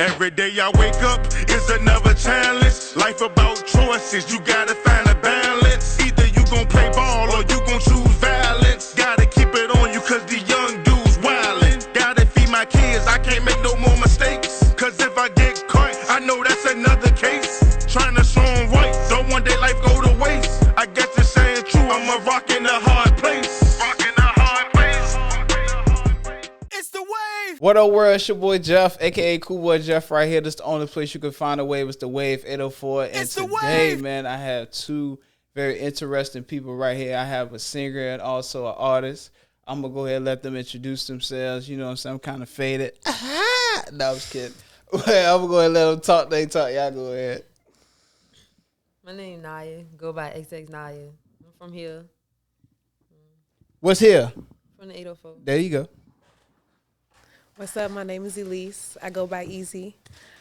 Every day I wake up is another challenge. Life about choices, you gotta find a balance. Either you gon' play ball or you gon' choose violence. Gotta keep it on you cause the young dudes wildin'. Gotta feed my kids, I can't make no more mistakes. Cause if I get caught, I know that's another case. Trying to show 'em right, don't want their life go to waste. I guess it's saying true, I'm a rock in a hard place. What up, world? It's your boy Jeff, aka Coolboy Jeff, right here. This is the only place you can find a wave. It's the Wave 804. And it's today, man, I have two very interesting people right here. I have a singer and also an artist. I'm gonna go ahead and let them introduce themselves. You know what I'm saying? I'm kind of faded. No, I'm just kidding. I'm gonna go ahead and let them talk. They talk. Y'all go ahead. My name Naya. Go by XX Naya. I'm from here. What's here? From the 804. There you go. What's up? My name is Elise. I go by Easy.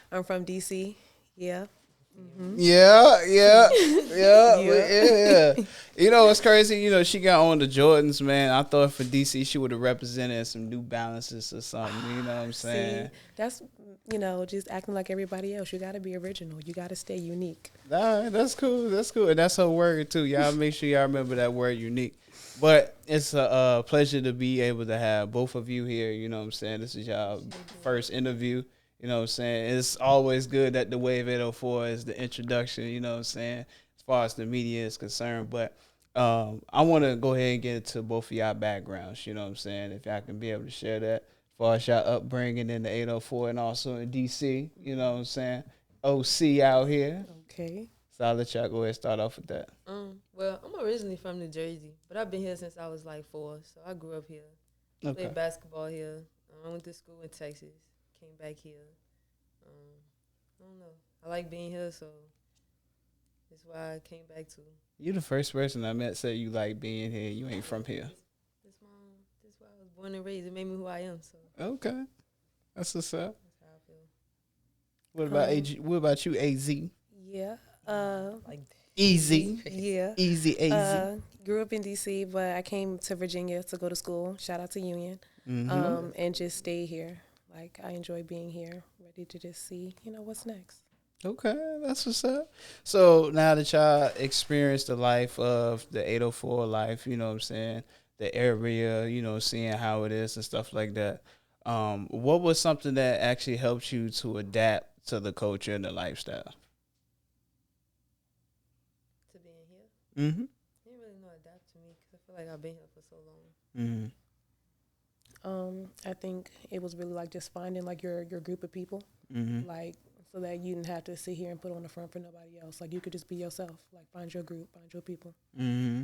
I'm from DC. Yeah. Mm-hmm. Yeah. You know what's crazy? You know, she got on the Jordans, man. I thought for DC she would have represented some New Balances or something. You know what I'm saying? See, that's, just acting like everybody else. You got to be original. You got to stay unique. Nah, that's cool. That's cool. And that's her word, too. Y'all make sure y'all remember that word, unique. But it's a pleasure to be able to have both of you here. You know what I'm saying? This is y'all first interview. You know what I'm saying? It's always good that the Wave 804 is the introduction, you know what I'm saying, as far as the media is concerned. But I want to go ahead and get into both of y'all backgrounds, you know what I'm saying, if y'all can be able to share that as far as y'all upbringing in the 804 and also in D.C., you know what I'm saying, OC out here. Okay. So I'll let y'all go ahead and start off with that. Well, I'm originally from New Jersey, but I've been here since I was like 4, so I grew up here. Okay. Played basketball here. I went to school in Texas. Came back here. I don't know. I like being here, so that's why I came back to. You the first person I met said you like being here. You ain't from here. That's why I was born and raised. It made me who I am. So. Okay, that's what's up. That's how I feel. What about What about you, AZ? Yeah. Like Easy. Yeah. Easy, AZ. Grew up in D.C., but I came to Virginia to go to school. Shout out to Union. Mm-hmm. And just stay here. Like, I enjoy being here, ready to just see, what's next. Okay, that's what's up. So now that y'all experienced the life of the 804 life, you know what I'm saying, the area, seeing how it is and stuff like that, what was something that actually helped you to adapt to the culture and the lifestyle? To being here? Mm-hmm. I didn't really know adapt to me because I feel like I've been here for so long. Mm-hmm. I think it was really like just finding like your group of people, like so that you didn't have to sit here and put on the front for nobody else. Like you could just be yourself. Like find your group, find your people. Mm-hmm.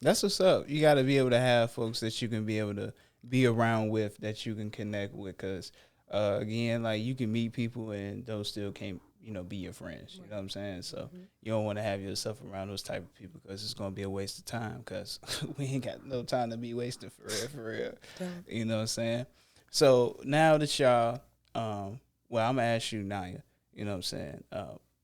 That's what's up. You got to be able to have folks that you can be able to be around with, that you can connect with. Because again, like you can meet people and those still can't, be your friends. You know what I'm saying? So you don't want to have yourself around those type of people because it's going to be a waste of time because we ain't got no time to be wasting for real. You know what I'm saying? So now that y'all, I'm going to ask you, Naya, you know what I'm saying?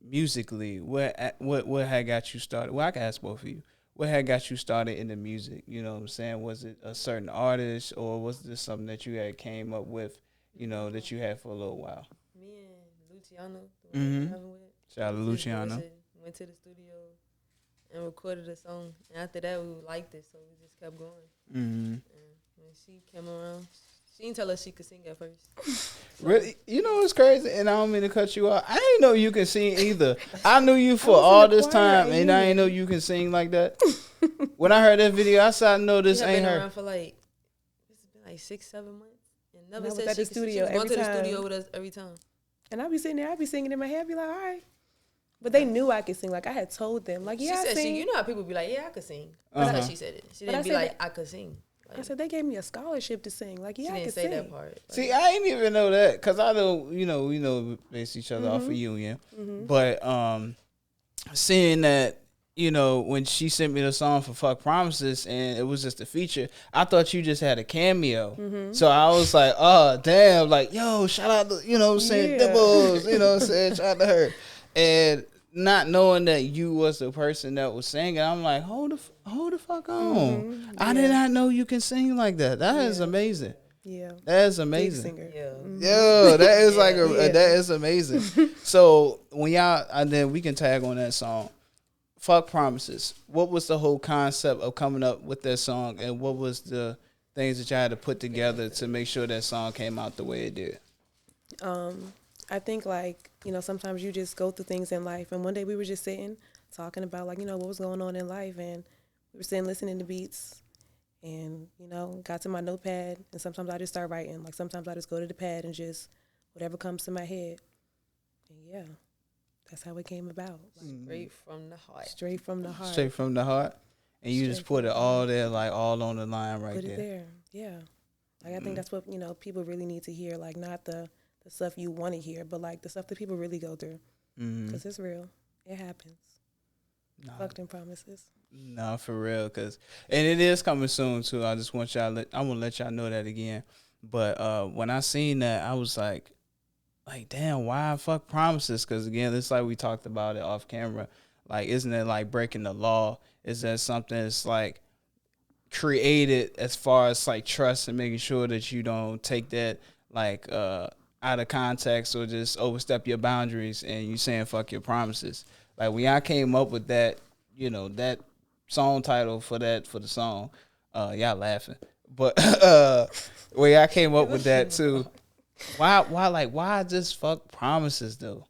Musically, what had got you started? Well, I can ask both of you. What had got you started in the music? You know what I'm saying? Was it a certain artist or was this something that you had came up with, that you had for a little while? Me and Luciano, Shout out to Luciano. Went to the studio and recorded a song. And after that, we liked it, so we just kept going. Mm-hmm. And when she came around, she didn't tell us she could sing at first. Really? You know what's crazy? And I don't mean to cut you off. I didn't know you could sing either. I knew you for all this time, and I didn't know you can sing like that. When I heard that video, I said, I know this ain't her. Been around for it's been 6-7 months. And never said at the studio. She was going to the studio with us every time. And I'd be sitting there, I'd be singing in my head, I'd be like, all right. But they knew I could sing. Like, I had told them. Like, yeah, she I said, sing. you know how people be like, yeah, I could sing. That's how she said it. She didn't be like, I could sing. Like, I said, they gave me a scholarship to sing. Like, yeah, I could sing. She didn't say that part. Like, see, I didn't even know that because I know, we base each other off of Union. But seeing that, when she sent me the song for Fuck Promises and it was just a feature, I thought you just had a cameo. So I was like, oh, damn, like, yo, shout out to, Dibbles, shout out to her. And not knowing that you was the person that was singing, I'm like, hold the fuck on. I did not know you can sing like that. That is amazing. Yeah. That is Big amazing. singer. Yeah. Yo, that is like Yeah. that is amazing. So when y'all, and then we can tag on that song. Fuck Promises. What was the whole concept of coming up with that song, and what was the things that y'all had to put together to make sure that song came out the way it did? I think like, sometimes you just go through things in life. And one day we were just sitting talking about like, what was going on in life. And we were sitting listening to beats and, got to my notepad. And sometimes I just start writing. Like sometimes I just go to the pad and just whatever comes to my head. And yeah, that's how it came about. Like, Straight from the heart. straight from the heart. Straight from the heart, and you just Straight put from it the all heart. there, like all on the line right Put there. it there. Yeah. Like I think that's what, people really need to hear. Like not the stuff you want to hear, but like the stuff that people really go through. Because it's real. It happens. Nah. Fuck them promises. No, for real, and it is coming soon too. I just want y'all. I want to let y'all know that again. But when I seen that, I was like, damn, why fuck promises? Because again, it's like we talked about it off camera. Like, isn't it like breaking the law? Is that something that's like created as far as like trust and making sure that you don't take that like out of context or just overstep your boundaries and you saying fuck your promises? Like when I came up with that, that song title for the song, y'all laughing, but when I came up with that too, why just fuck promises though?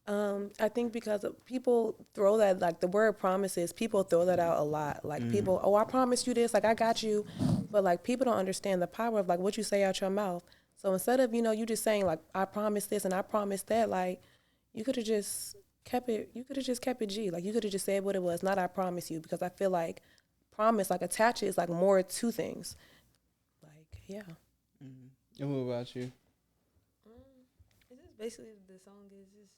I think because people throw that, like the word promises, people throw that out a lot. Like people, oh, I promised you this, like I got you. But like people don't understand the power of like what you say out your mouth. So instead of, you just saying like, I promised this and I promised that, like you could have just kept it, G. Like you could have just said what it was, not I promise you, because I feel like promise, like attaches like more to things. Like, yeah. And what about you? It's just basically the song is just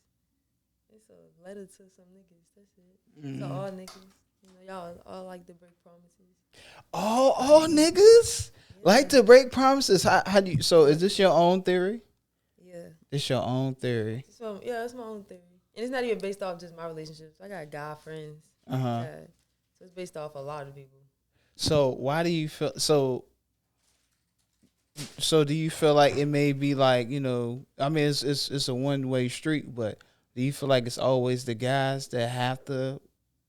it's a letter to some niggas. That's it. So all niggas, y'all all like to break promises. All niggas like to break promises. How do you? So is this your own theory? Yeah. It's your own theory. So yeah, it's my own theory, and it's not even based off just my relationships. I got guy friends. Uh-huh. Yeah. So it's based off a lot of people. So why do you feel so? So do you feel like it may be like I mean it's a one-way street, but do you feel like it's always the guys that have to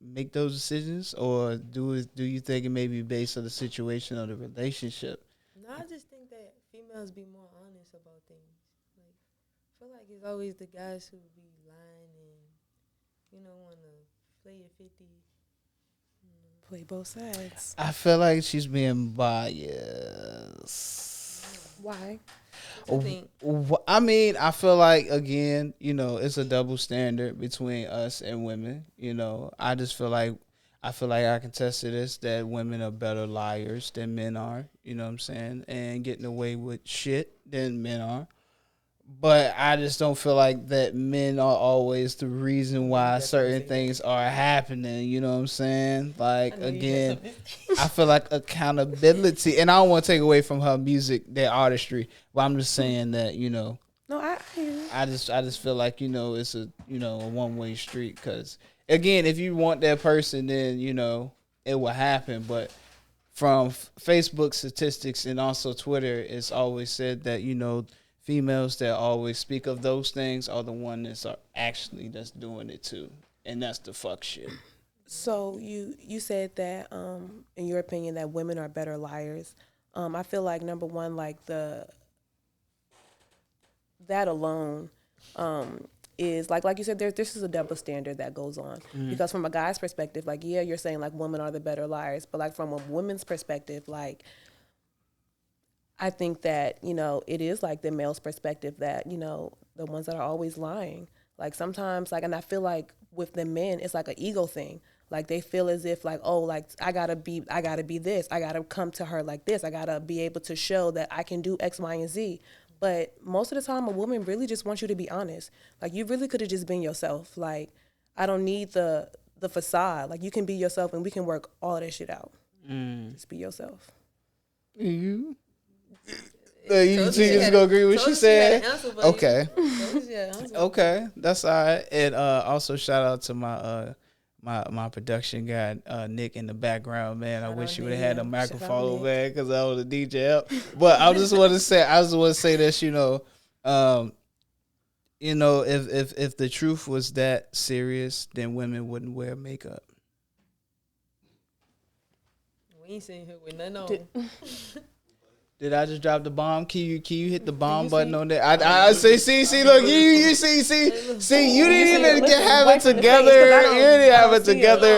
make those decisions, or do you think it may be based on the situation or the relationship? No, I just think that females be more honest about things. Like I feel like it's always the guys who be lying and want to play your 50. Play both sides. I feel like she's being biased. Why? What you think? I mean, I feel like again, it's a double standard between us and women. I just feel like I can attest to this, that women are better liars than men are. You know what I'm saying? And getting away with shit than men are. But I just don't feel like that men are always the reason why certain things are happening. You know what I'm saying? Like, again, I feel like accountability. And I don't want to take away from her music, their artistry. But I'm just saying that, No, I hear you. I just feel like, it's a, a one-way street. Because, again, if you want that person, then, it will happen. But from Facebook statistics and also Twitter, it's always said that, females that always speak of those things are the ones that's that's doing it too, and that's the fuck shit. So you said that in your opinion that women are better liars. I feel like number one, like that alone is like you said, this is a double standard that goes on because from a guy's perspective, like yeah, you're saying like women are the better liars, but like from a woman's perspective, like I think that, it is like the male's perspective that, the ones that are always lying. Like sometimes, like, and I feel like with the men, it's like an ego thing. Like they feel as if like, oh, like I gotta be this. I gotta come to her like this. I gotta be able to show that I can do X, Y, and Z. But most of the time, a woman really just wants you to be honest. Like you really could have just been yourself. Like I don't need the facade. Like you can be yourself and we can work all that shit out. Just be yourself. You just gonna agree with what she said? Okay. Okay, that's all right. And also shout out to my my production guy Nick in the background, man. I Shout wish out you would have had a Nick. microphone, Nick. man, because I was a DJ up. But I just want to say this, if the truth was that serious, then women wouldn't wear makeup. We ain't sitting here with nothing on. Did I just drop the bomb? Can you hit the bomb you button see? on there? I see, look, you see, you didn't even listen, have wipe it in the face, together. 'cause I don't- You didn't I have don't it see it. together.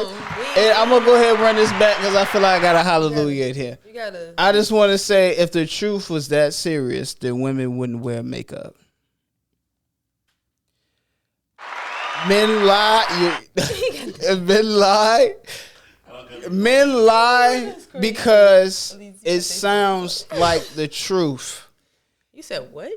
And I'm gonna go ahead and run this back because I feel like I got a hallelujah in here. You gotta. I just want to say, if the truth was that serious, then women wouldn't wear makeup. Men lie. Men lie. Men lie because it sounds like the truth. You said what?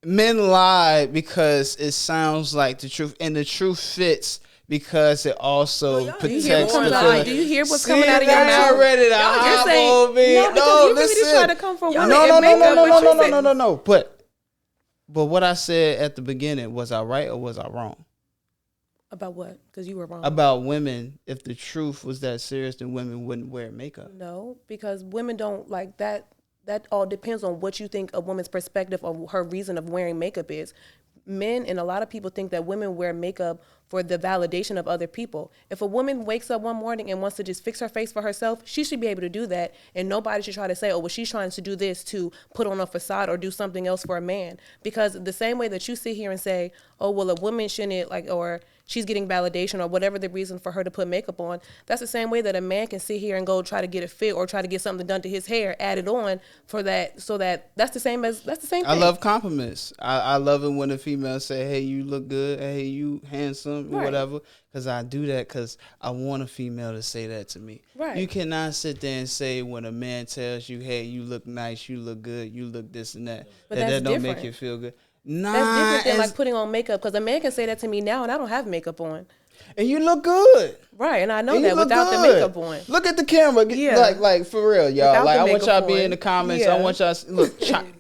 Men lie because it sounds like the truth, and the truth fits because it also y'all protects hear the what's coming out- feeling. do you hear what's See, coming out of your that's mouth? already the You're eyeball saying me. no, because you really just try to come from women No, and makeup, but you said- no. But what I said at the beginning, was I right or was I wrong? About what? Because you were wrong. About women, if the truth was that serious, then women wouldn't wear makeup. No, because women don't like that. That all depends on what you think a woman's perspective of her reason of wearing makeup is. Men and a lot of people think that women wear makeup for the validation of other people. If a woman wakes up one morning and wants to just fix her face for herself, she should be able to do that. And nobody should try to say, oh, well, she's trying to do this to put on a facade or do something else for a man. Because the same way that you sit here and say, oh, well, a woman shouldn't, like, or she's getting validation or whatever the reason for her to put makeup on, that's the same way that a man can sit here and go try to get a fit or try to get something done to his hair added on for that, so that's the same thing. I love compliments. I love it when a female say, hey, you look good, hey, you handsome, or Right. whatever, because I do that because I want a female to say that to me. Right. You cannot sit there and say when a man tells you, hey, you look nice, you look good, you look this and that, But that that's don't make different. you feel good. Nah, That's different than it's- like putting on makeup, because a man can say that to me now and I don't have makeup on. and you look good. Right, and I know And you that look without the good. makeup on. Look at the camera. Yeah. Like for real, y'all. Without Like the I want makeup y'all to be on. in the comments. Yeah. I want y'all to look chocolate.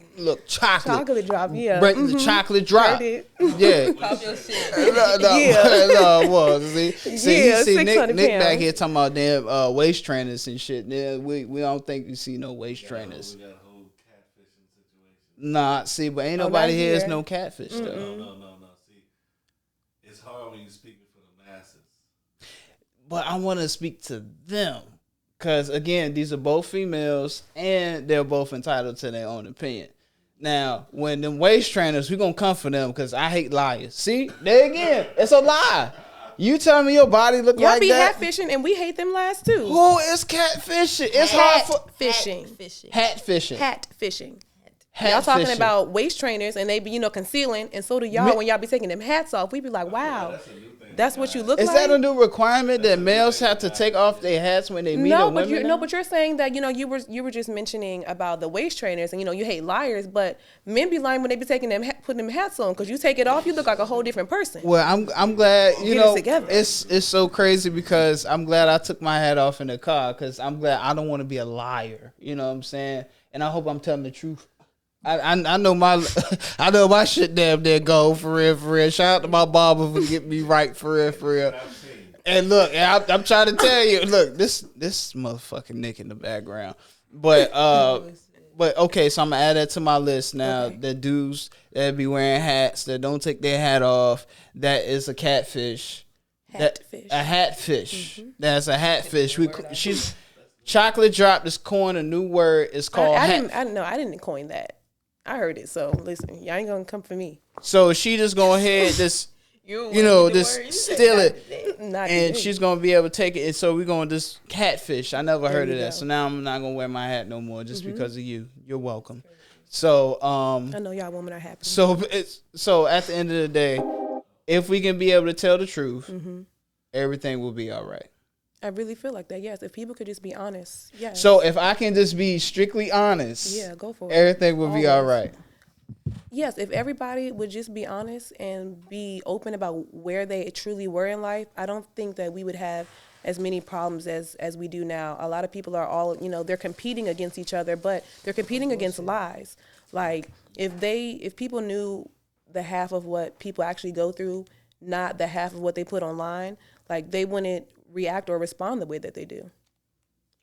Chocolate drop, yeah. Break the chocolate drop. Heard it. Yeah. Pop your shit. No, Yeah. well, see, Yeah, you see 600 Nick back pounds. here talking about damn waist trainers and shit. Yeah, we don't think you see no waist trainers. We got a whole catfishing situation. Nah, see, but ain't Oh, nobody not here is here. no catfish though. No. See, it's hard when you're speaking for the masses. But I want to speak to them. Because, again, these are both females, and they're both entitled to their own opinion. Now, when them waist trainers, we're going to come for them because I hate liars. See? There again, it's a lie. You tell me your body look Y'all like be that. catfishing and we hate them lies too. Who is catfishing? It's hard for... Fishing. Fishing. Hat fishing. Hat fishing. Hat Y'all talking fishing. about waist trainers and they be, concealing, and so do y'all Me- when y'all be taking them hats off. We be like, wow, that's what you look Is like. that a new requirement that males have to take off their hats when they meet a No, woman? but you're saying that you were just mentioning about the waist trainers and you hate liars, but men be lying when they be taking them putting them hats on, because you take it off, you look like a whole different person. Well, I'm glad Get it together. it's so crazy because I'm glad I took my hat off in the car because I'm glad I don't want to be a liar. You know what I'm saying? And I hope I'm telling the truth. I know my shit damn near go for real. Shout out to my barber for getting me right for real. And look, I'm trying to tell you, look, this motherfucking Nick in the background. But okay, so I'm gonna add that to my list now. Okay. The dudes that be wearing hats that don't take their hat off, that is a catfish. Hatfish. A hatfish. That's a hatfish. She's chocolate drop this coin, a new word. It's called I hat. didn't coin that. I heard it. So listen, y'all ain't gonna come for me. So she just go ahead, just steal it, Not and me. she's gonna be able to take it. And so we're gonna just catfish. I never heard you of that. go. So now I'm not gonna wear my hat no more just because of you. You're welcome. So I know y'all women are happy. so at the end of the day, if we can be able to tell the truth, everything will be all right. I really feel like that. Yes, if people could just be honest. Yes. So if I can just be strictly honest, yeah, go for it. everything will be all Always. right. Yes, if everybody would just be honest and be open about where they truly were in life, I don't think that we would have as many problems as we do now. A lot of people are all, they're competing against each other, but they're competing against lies. Like if people knew the half of what people actually go through, not the half of what they put online, like they wouldn't react or respond the way that they do.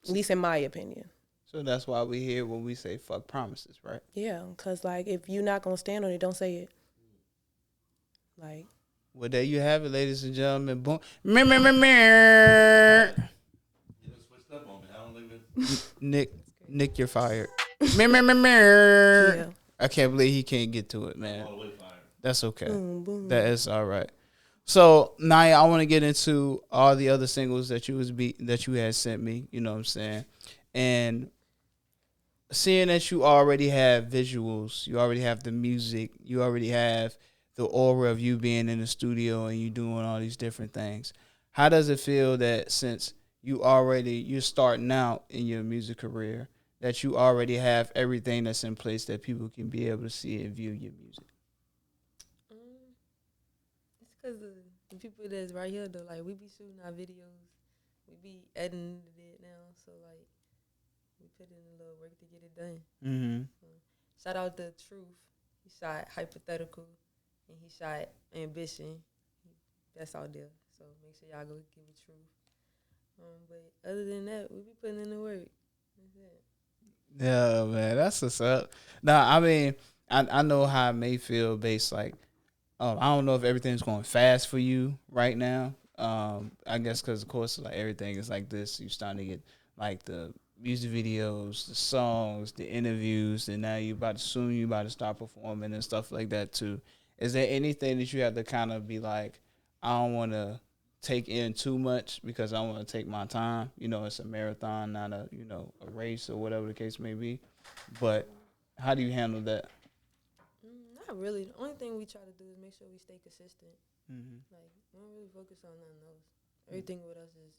At least in my opinion. So that's why we hear when we say fuck promises, right? Yeah, because like if you're not gonna stand on it, don't say it. Like, Well, there you have it, ladies and gentlemen. Boom. Mirror. You done switched up on me. I don't even. Nick, you're fired. Mirror. yeah. I can't believe he can't get to it, All man. the way fired. That's okay. Boom, boom. That is all right. So Naya, I want to get into all the other singles that you had sent me. You know what I'm saying? And seeing that you already have visuals, you already have the music, you already have the aura of you being in the studio and you doing all these different things. How does it feel that since you're starting out in your music career, that you already have everything that's in place that people can be able to see and view your music? It's because the people that's right here, though, like, we be shooting our videos. We be editing it now. So, like, we put in a little work to get it done. Mm-hmm. Shout out to Truth. He shot Hypothetical. And he shot Ambition. That's out there. So, make sure y'all go give it Truth. But other than that, we be putting in the work. That's it. Yeah, man, that's what's up. Now, I mean, I know how it may feel based like, I don't know if everything's going fast for you right now. I guess because of course, like everything is like this. You starting to get like the music videos, the songs, the interviews, and now you about to start performing and stuff like that too. Is there anything that you have to kind of be like, I don't want to take in too much because I want to take my time? You know, it's a marathon, not a a race or whatever the case may be. But how do you handle that? Not really. The only thing we try to do is make sure we stay consistent. Mm-hmm. Like, we don't really focus on nothing else. Everything with us is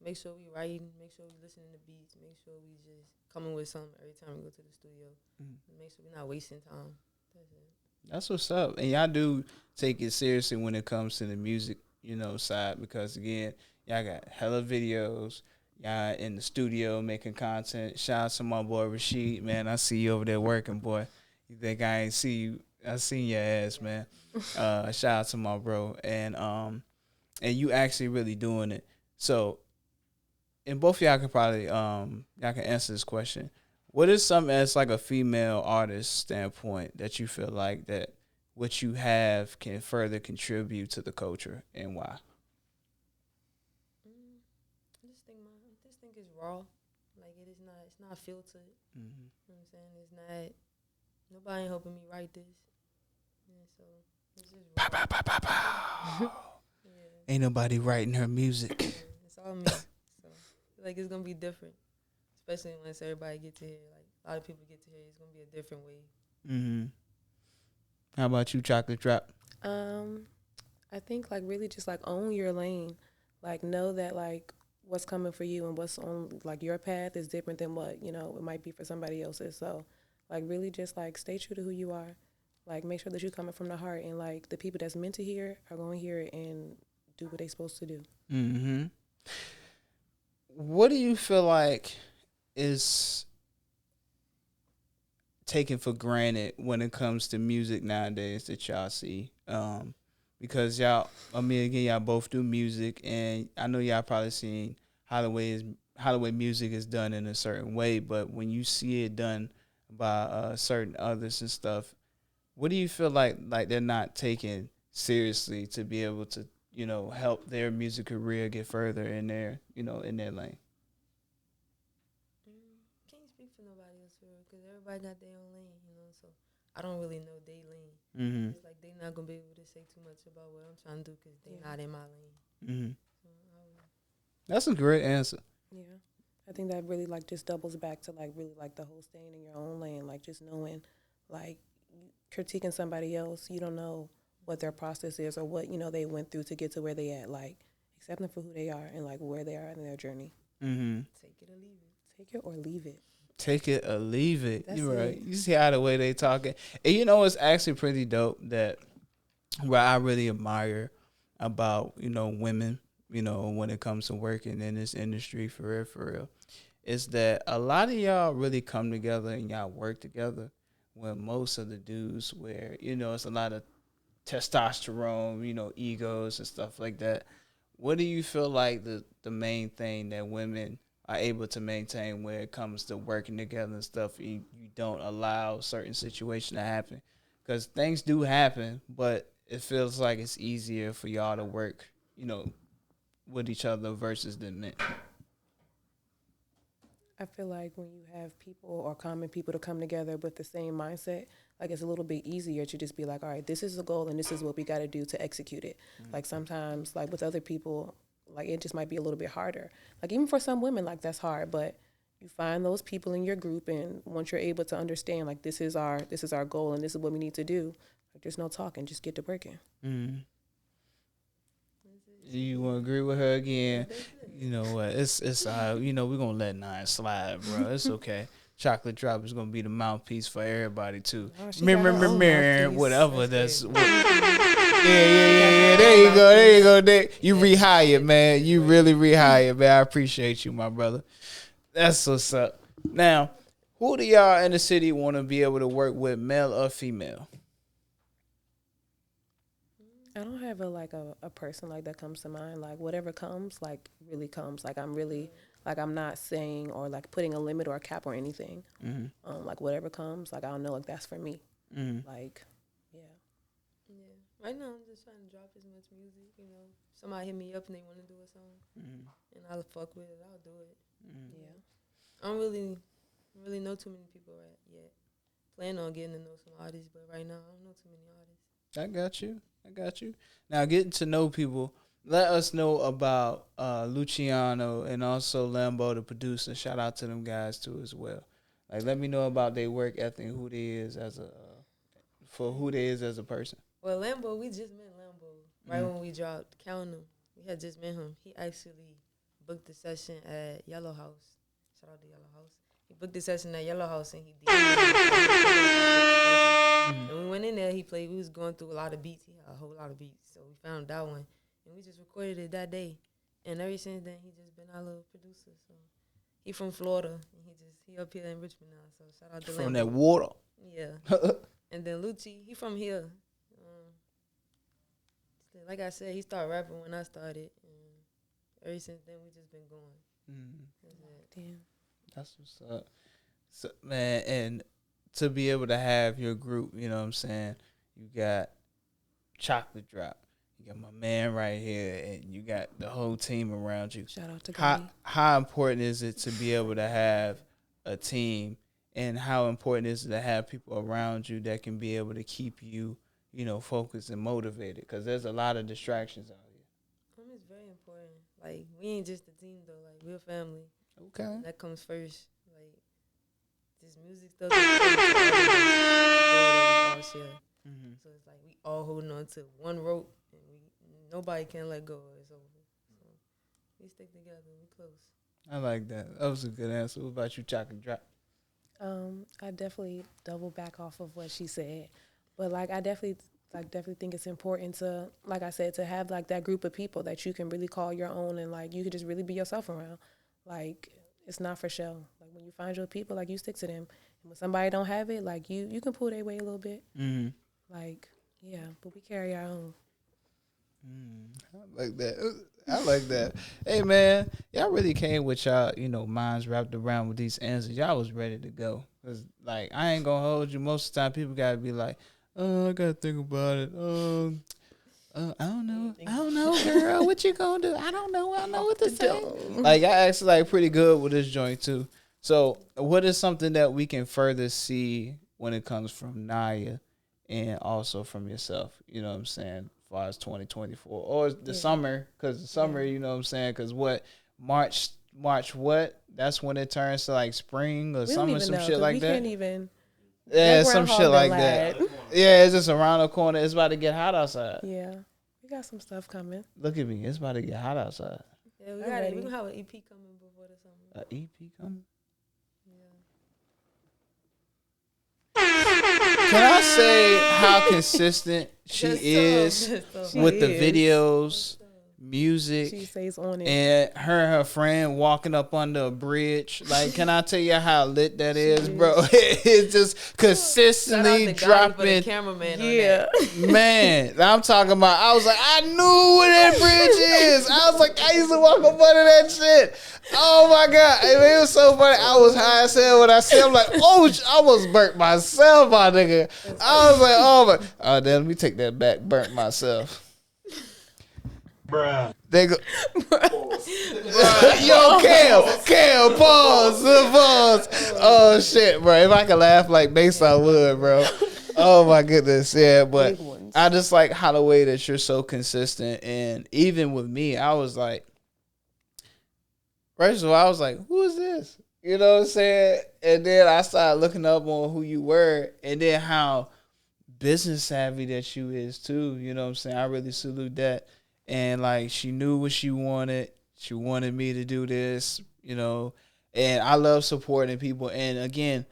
make sure we writing, make sure we listening to beats, make sure we just coming with something every time we go to the studio. Make sure we're not wasting time. That's it. That's what's up. And y'all do take it seriously when it comes to the music, side, because again, y'all got hella videos. Y'all in the studio making content. Shout out to my boy Rashid, man. I see you over there working, boy. You think I ain't see you? I seen your ass, man. Shout out to my bro. And you actually really doing it. So, and both of y'all can probably y'all can answer this question. What is something as like a female artist standpoint that you feel like that what you have can further contribute to the culture and why? I just think it's raw. Like, it is not. It's not filtered. Mm-hmm. You know what I'm saying? It's not. Nobody ain't helping me write this. Yeah, so it's just raw. Pow, pow, pow, pow, pow. Yeah, Ain't nobody writing her music. it's all me. So I feel like it's gonna be different, especially once everybody get to hear. Like, a lot of people get to hear. It's gonna be a different way. Mm-hmm. How about you, Chocolate Drop? I think like really just like own your lane. Like know that like what's coming for you and what's on like your path is different than what, it might be for somebody else's. So like really just like stay true to who you are. Like make sure that you're coming from the heart and like the people that's meant to hear are going to hear it and do what they're supposed to do. Mm-hmm. What do you feel like is taken for granted when it comes to music nowadays that y'all see? Because y'all both do music, and I know y'all probably seen how the way music is done in a certain way, but when you see it done by certain others and stuff, what do you feel like they're not taking seriously to be able to help their music career get further in their in their lane? Can't speak for nobody else because everybody got their own lane, so I don't really know their lane. Mm-hmm. It's like they not gonna be able to say too much about what I'm trying to do because they not in my lane. Mm-hmm. So, That's a great answer. Yeah. I think that really like just doubles back to like really like the whole staying in your own lane, like just knowing like critiquing somebody else, you don't know what their process is or what, they went through to get to where they at. Like accept them for who they are and like where they are in their journey. Mm-hmm. take it or leave it. Take it or leave it. Take it or leave it. That's You're right. it. You see how the way they talking. And it's actually pretty dope that what I really admire about, women, when it comes to working in this industry for real, is that a lot of y'all really come together and y'all work together when most of the dudes where, it's a lot of testosterone, egos and stuff like that. What do you feel like the main thing that women are able to maintain when it comes to working together and stuff? You don't allow certain situations to happen, because things do happen, but it feels like it's easier for y'all to work, with each other versus the men. I feel like when you have people or common people to come together with the same mindset, like it's a little bit easier to just be like, all right, this is the goal and this is what we got to do to execute it. Like sometimes, like with other people, like it just might be a little bit harder. Like even for some women, like that's hard, but you find those people in your group, and once you're able to understand, like this is our goal and this is what we need to do, like there's no talking, just get to working. You want to agree with her again? You know what? It's we're gonna let 9 slide, bro. It's okay. Chocolate Drop is gonna be the mouthpiece for everybody too. Oh, she got her own mouthpiece. Whatever. Yeah. There you go. You rehired, man. You really rehired, man. I appreciate you, my brother. That's what's up. Now, who do y'all in the city want to be able to work with, male or female? I don't have a person like that comes to mind. Like whatever comes, like really comes. Like I'm not saying or like putting a limit or a cap or anything. Like whatever comes, like I don't know, like that's for me. Like, yeah. Right now I'm just trying to drop as much music. Somebody hit me up and they want to do a song, and I'll fuck with it. I'll do it. Yeah. I don't really know too many people yet. Plan on getting to know some artists, but right now I don't know too many artists. I got you. Now, getting to know people, let us know about Luciano and also Lambo, the producer. Shout out to them guys too as well. Like, let me know about their work ethic, who they is as a person. Well, Lambo, we just met Lambo right when we dropped Count 'Em. We had just met him. He actually booked the session at Yellow House. Shout out to Yellow House. He booked the session at Yellow House and he did. And we went in there, he played. We was going through a lot of beats. He had a whole lot of beats. So we found that one. And we just recorded it that day. And ever since then, he just been our little producer. So he from Florida. And he up here in Richmond now. So shout out to From Lambo. that water. Yeah. And then Lucci, he from here. Like I said, he started rapping when I started. And ever since then, we just been going. Damn. That's what's up. So, man, and to be able to have your group, you know what I'm saying? You got Chocolate Drop. You got my man right here, and you got the whole team around you. Shout out to Gotti. How important is it to be able to have a team, and how important is it to have people around you that can be able to keep you, focused and motivated? Because there's a lot of distractions out here. It's very important. Like, we ain't just a team, though. Like, we're a family. Okay. That comes first. Like, this music stuff. So it's like we all holding on to one rope, and nobody can let go. It's over. So we stick together. We close. I like that. That was a good answer. What about you, Chocolate Drop? I definitely double back off of what she said, but like I definitely think it's important to, like I said, to have like that group of people that you can really call your own, and like you can just really be yourself around. Like, it's not for show. Like, when you find your people, like, you stick to them. And when somebody don't have it, like, you can pull their way a little bit. Like, yeah, but we carry our own. I like that. Hey, man, y'all really came with y'all, minds wrapped around with these answers. Y'all was ready to go. Cause, like, I ain't gonna hold you. Most of the time, people gotta be like, oh, I gotta think about it. I don't know, girl. What you gonna do? I don't know what to say. Like, I actually like pretty good with this joint too. So, what is something that we can further see when it comes from Naya and also from yourself? You know what I'm saying? As far as 2024 or the summer, because the summer, you know what I'm saying? Because March what? That's when it turns to like spring or summer, some shit like that. Can't even. Yeah, some shit like that. Yeah, it's just around the corner. It's about to get hot outside. Yeah, we got some stuff coming. Look at me. It's about to get hot outside. Yeah, we got it. We're going to have an EP coming before the summer. An EP coming? Yeah. Can I say how consistent she is with the videos, music. She stays on it. And her friend walking up under a bridge. Like, can I tell you how lit that is, bro? It's just consistently dropping. Cameraman. Yeah. Man, I'm talking about, I was like, I knew where that bridge is. I was like, I used to walk up under that shit. Oh my God. It was so funny. I was high as hell when I said, I'm like, oh, I almost burnt myself, my nigga. I was like, oh my. Oh, then let me take that back. Burnt myself. Bruh. They go, yo, Cam, pause. Oh shit, bro. If I could laugh like Mace, I would, bro. Oh my goodness, yeah. But I just like how the way that you're so consistent, and even with me, I was like, first of all, I was like, who is this? You know what I'm saying? And then I started looking up on who you were, and then how business savvy that you is too. You know what I'm saying? I really salute that. And like, she knew what she wanted. She wanted me to do this, you know. And I love supporting people. And again,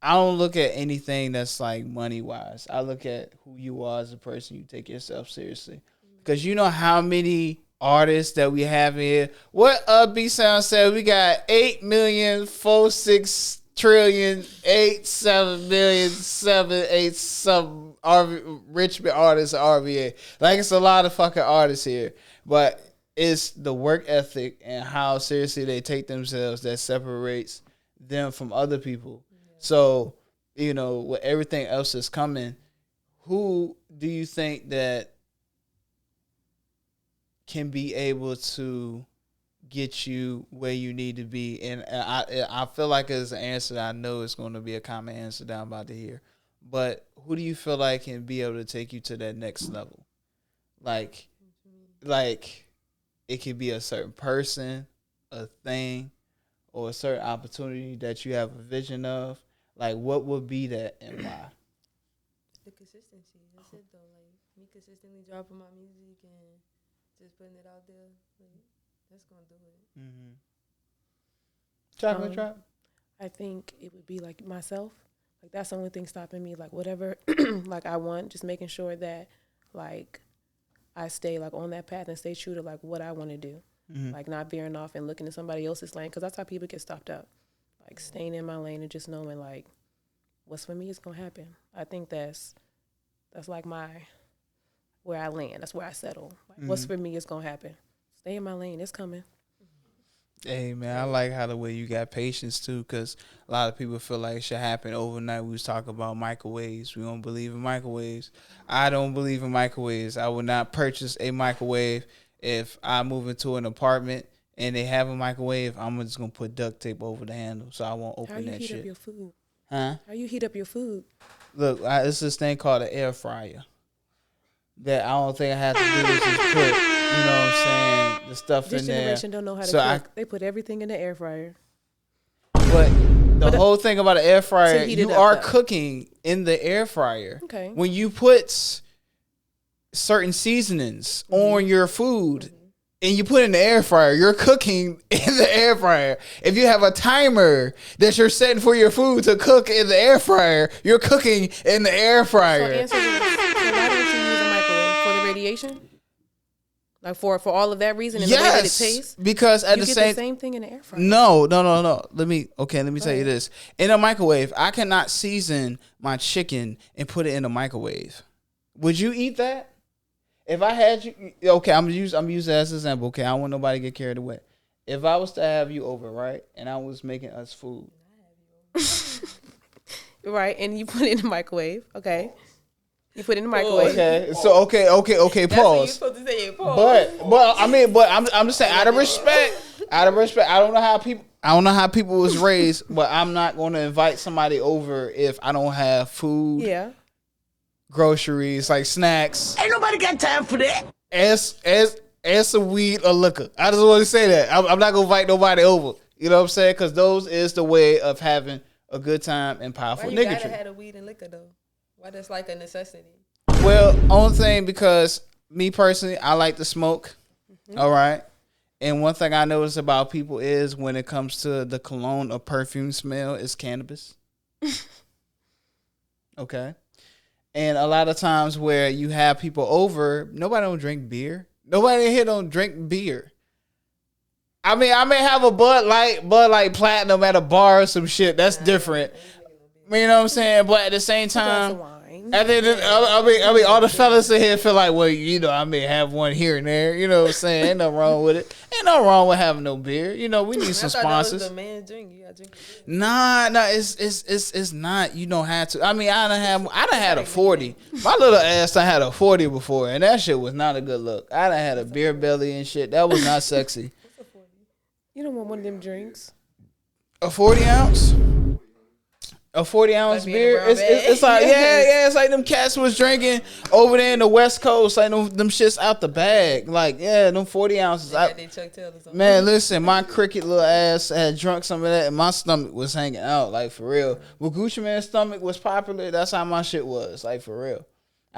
I don't look at anything that's like money wise. I look at who you are as a person. You take yourself seriously, because you know how many artists that we have here. What B Sound said, we got 8,046,000,000,8,7,000,000,7,8 some Richmond artists RVA. Like, it's a lot of fucking artists here, but it's the work ethic and how seriously they take themselves that separates them from other people. So, you know, with everything else that's coming, who do you think that can be able to get you where you need to be? And I feel like it's an answer that I know it's going to be a common answer that I'm about to hear. But who do you feel like can be able to take you to that next level? Like it could be a certain person, a thing, or a certain opportunity that you have a vision of. Like, what would be that and why? The consistency. That's it though. Like, me consistently dropping my music and just putting it out there. Like, that's gonna do it. Mm-hmm. Chocolate drop. I think it would be like myself. Like, that's the only thing stopping me. Like, whatever like I want, just making sure that like I stay like on that path and stay true to like what I want to do. Mm-hmm. Like, not veering off and looking at somebody else's lane, because that's how people get stopped up. Like, staying in my lane and just knowing like what's for me is gonna happen. I think that's like where I land. That's where I settle. Like, what's for me is gonna happen. Stay in my lane. It's coming. Hey, man, I like how the way you got patience, too, because a lot of people feel like it should happen overnight. We was talking about microwaves. We don't believe in microwaves. I don't believe in microwaves. I would not purchase a microwave. If I move into an apartment and they have a microwave, I'm just going to put duct tape over the handle so I won't open that shit. How you heat up your food? Huh? How you heat up your food? Look, it's this thing called an air fryer that I don't think I have to do is just put, you know what I'm saying, the stuff this in there. This generation don't know how to cook. They put everything in the air fryer. But the whole thing about an air fryer, you are though. cooking in the air fryer. Okay. When you put certain seasonings on your food and you put it in the air fryer, you're cooking in the air fryer. If you have a timer that you're setting for your food to cook in the air fryer, you're cooking in the air fryer. So why don't you use a microwave? For the radiation? Like for all of that reason and the way that it tastes? Because at you the get the same thing in the air fryer. No. Let me tell you this. In a microwave, I cannot season my chicken and put it in a microwave. Would you eat that? If I had you, okay, I'm using that as an example. Okay, I don't want nobody to get carried away. If I was to have you over, right, and I was making us food, right, and you put it in the microwave, okay. You put it in the microwave. Okay. So okay. Pause. That's what you're supposed to say. Pause. But I'm just saying, out of respect, I don't know how people was raised, but I'm not going to invite somebody over if I don't have food. Yeah. Groceries, like snacks. Ain't nobody got time for that. And some weed or liquor. I just want to say that. I'm not going to invite nobody over. You know what I'm saying? Because those is the way of having a good time and powerful niggatry. Why you gotta have the weed and liquor though? Why that's like a necessity? Well, only thing because me personally, I like to smoke. All right. And one thing I notice about people is when it comes to the cologne or perfume smell, is cannabis. Okay. And a lot of times where you have people over, nobody don't drink beer. Nobody in here don't drink beer. I mean, I may have a Bud Light Platinum at a bar or some shit. That's different. You know what I'm saying? But at the same time, I mean, all the fellas in here feel like, well, you know, I may have one here and there. You know what I'm saying? Ain't nothing wrong with it. Ain't nothing wrong with having no beer. You know, we need some sponsors. That was the man drink. You gotta drink the beer. Nah, it's not. You don't have to. I mean, I done had a 40. My little ass done had a 40 before, and that shit was not a good look. I done had a beer belly and shit. That was not sexy. You don't want one of them drinks. A 40 ounce? A 40-ounce beer? It's like, yeah, it's like them cats was drinking over there in the West Coast, like them shits out the bag. Like, yeah, them 40 ounces. Man, listen, my cricket little ass had drunk some of that, and my stomach was hanging out, like, for real. When Gucci Mane's stomach was popular, that's how my shit was, like, for real.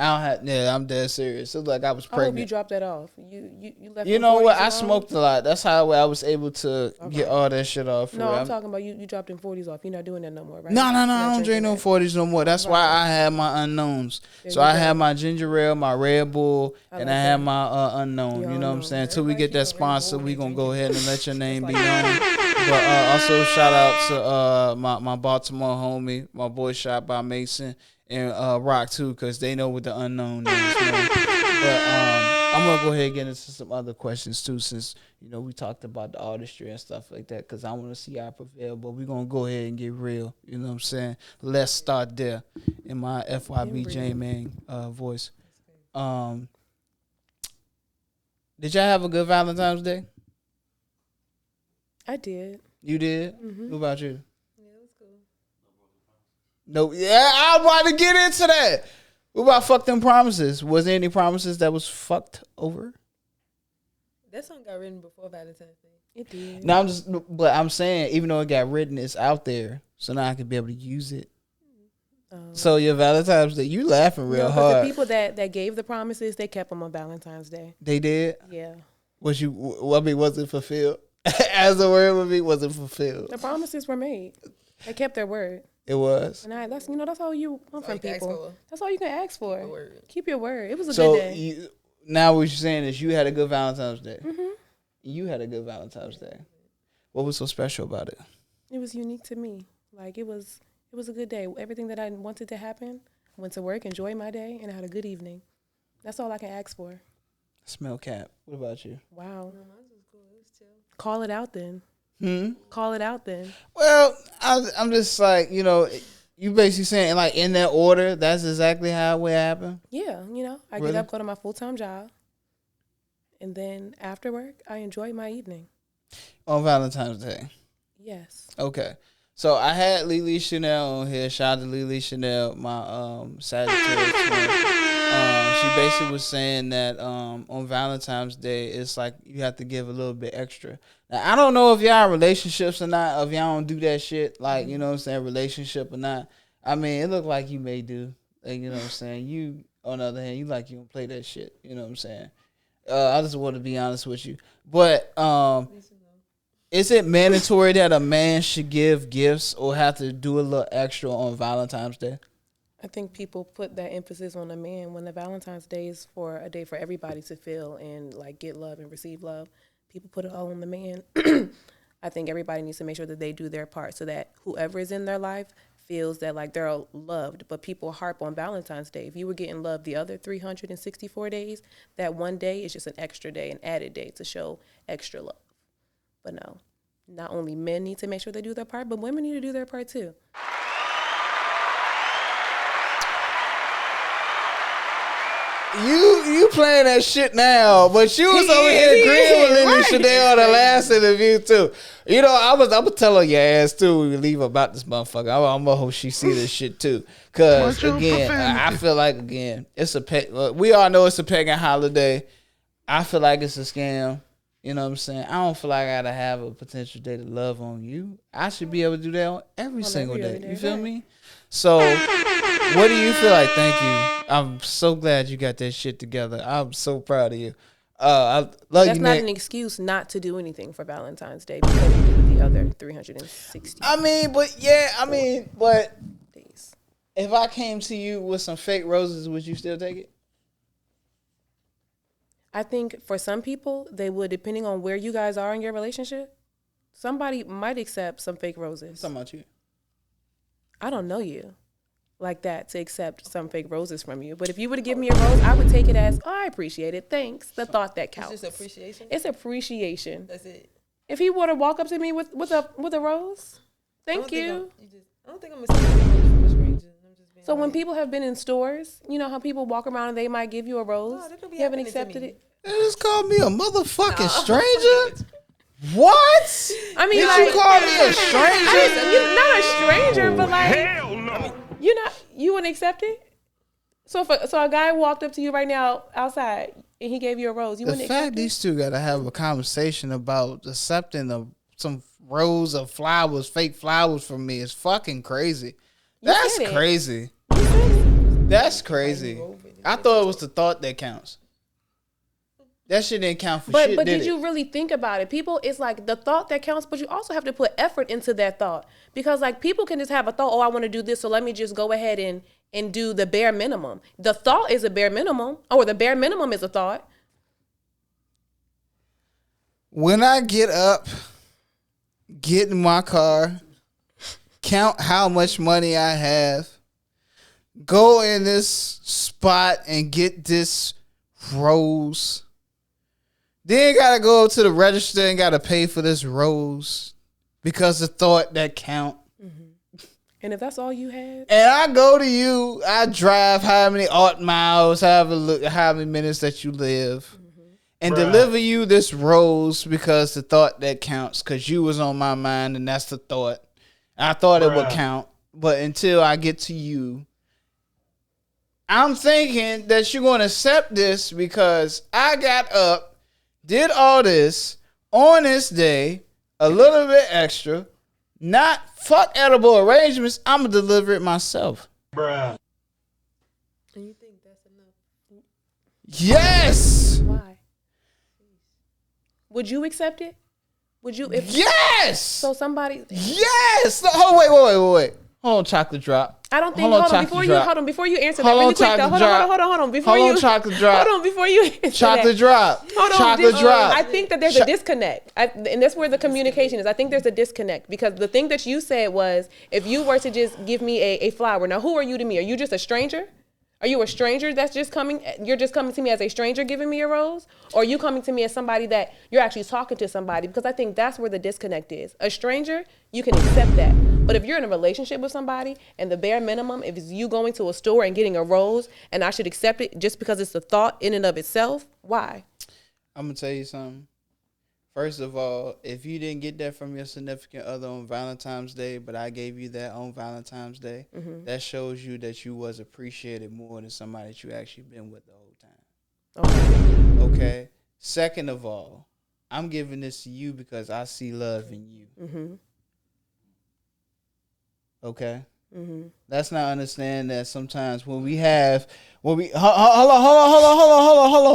I'm dead serious. It was like I was pregnant. I hope you dropped that off. You left. You know what? I smoked a lot. That's how I was able to get all that shit off. No, I'm talking about you dropped them 40s off. You're not doing that no more, right? No. I don't drink no 40s no more. That's why I had my unknowns. So I had my ginger ale, my Red Bull, and I had my unknown. You know what I'm saying? Until we get that sponsor, we gonna go ahead and let your name be known. But also shout out to my Baltimore homie, my boy Shot by Mason. And Rock too, because they know what the unknown is. Man. But I'm gonna go ahead and get into some other questions too, since we talked about the artistry and stuff like that. Because I want to see how I prevail, but we're gonna go ahead and get real. You know what I'm saying? Let's start there in my FYB J Man voice. Did y'all have a good Valentine's Day? I did. You did? Mm-hmm. What about you? No, yeah, I'm about to get into that. What about fuck them promises? Was there any promises that was fucked over? That song got written before Valentine's Day. It did. No, I'm saying, even though it got written, it's out there, so now I can be able to use it. So your Valentine's Day, you laughing real hard. The people that gave the promises, they kept them on Valentine's Day. They did? Yeah. Was it fulfilled? As the word would be, was it fulfilled? The promises were made. They kept their word. It was. And that's all you want from people. That's all you can ask for. Keep your word. It was a good day. Now what you're saying is you had a good Valentine's Day. Mm-hmm. You had a good Valentine's Day. What was so special about it? It was unique to me. Like it was a good day. Everything that I wanted to happen. I went to work, enjoyed my day, and I had a good evening. That's all I can ask for. Smell cap. What about you? Wow. Call it out then. Call it out then. Well, I'm just like, you basically saying like in that order, that's exactly how it would happen? Yeah, I get up, go to my full-time job, and then after work, I enjoy my evening. On Valentine's Day? Yes. Okay. So I had Lily Chanel on here. Shout out to Lily Chanel, my Sagittarius twin. She basically was saying that on Valentine's Day, it's like you have to give a little bit extra. Now, I don't know if y'all in relationships or not, if y'all don't do that shit, like, you know what I'm saying, relationship or not. I mean, it looked like you may do. Like, you know what I'm saying? You, on the other hand, you don't play that shit. You know what I'm saying? I just want to be honest with you. But is it mandatory that a man should give gifts or have to do a little extra on Valentine's Day? I think people put that emphasis on a man when the Valentine's Day is for a day for everybody to feel and like get love and receive love. People put it all on the man. I think everybody needs to make sure that they do their part so that whoever is in their life feels that like they're loved. But people harp on Valentine's Day. If you were getting love the other 364 days, that one day is just an extra day, an added day to show extra love. But no, not only men need to make sure they do their part, but women need to do their part too. You playing that shit now, but you was over here agreeing with Lily Chanel on the last interview too. I'm gonna tell her your ass too when we leave about this motherfucker. I'm gonna hope she see this shit too. Cause again, I feel like it's we all know it's a pagan holiday. I feel like it's a scam. You know what I'm saying? I don't feel like I gotta have a potential day to love on you. I should be able to do that on every single day. You feel me? So, what do you feel like? Thank you. I'm so glad you got that shit together. I'm so proud of you. I love That's you, not man. an excuse not to do anything for Valentine's Day because you do the other 360. But days. If I came to you with some fake roses, would you still take it? I think for some people, they would, depending on where you guys are in your relationship, somebody might accept some fake roses. Talking about you. I don't know you like that to accept some fake roses from you. But if you were to give me a rose, I would take it as, oh, I appreciate it. Thanks. The thought that counts. It's just appreciation. It's appreciation. That's it. If he were to walk up to me with a rose, thank you. I don't think I'm accepting from a stranger. I'm just being So when like, people have been in stores, you know how people walk around and they might give you a rose. No, that could be You haven't happening to accepted me. it. You just called me a motherfucking stranger? What? I mean, Did like, you call me a stranger? you're not a stranger, but like, Hell no. you wouldn't accept it. So if a guy walked up to you right now outside and he gave you a rose, you The wouldn't fact accept it. these two got to have a conversation about accepting some rose of flowers, fake flowers from me is fucking crazy. That's said it. crazy. That's crazy. I thought it was the thought that counts. That shit didn't count for shit, But did did it? you really think about it? People, it's like the thought that counts, but you also have to put effort into that thought. Because like people can just have a thought, oh, I want to do this, so let me just go ahead and do the bare minimum. The thought is a bare minimum, or the bare minimum is a thought. When I get up, get in my car, count how much money I have, go in this spot and get this rose, then gotta go to the register and gotta pay for this rose because the thought that count. And if that's all you had, And I go to you, I drive how many odd miles, how many minutes that you live, and deliver you this rose because the thought that counts, because you was on my mind and that's the thought. I thought it would count, but until I get to you, I'm thinking that you're going to accept this because I got up, did all this on this day, a little bit extra, not fuck edible arrangements. I'm going to deliver it myself. And you think that's enough? Yes. why? Would you accept it? Would you? If Yes. so, somebody. Yes. Oh, wait. Hold on, chocolate drop. I don't think. Hold on, Hold on, chocolate drop. before you answer Hold that on, really quick though. chocolate Hold drop. on. Before Hold you on, chocolate drop. Hold on, before you answer Chocolate that. drop. Hold on, Chocolate drop. I think that there's a disconnect, and that's where the communication is. I think there's a disconnect because the thing that you said was, if you were to just give me a flower, now who are you to me? Are you just a stranger? Are you a stranger that's just coming? You're just coming to me as a stranger giving me a rose, or are you coming to me as somebody that you're actually talking to somebody? Because I think that's where the disconnect is. A stranger, you can accept that, but if you're in a relationship with somebody, and the bare minimum, if it's you going to a store and getting a rose, and I should accept it just because it's a thought in and of itself, why? I'm going to tell you something. First of all, if you didn't get that from your significant other on Valentine's Day, but I gave you that on Valentine's Day, that shows you that you was appreciated more than somebody that you actually been with the whole time. Okay. Okay? Second of all, I'm giving this to you because I see love in you. Okay? Let's not understand that sometimes hold on.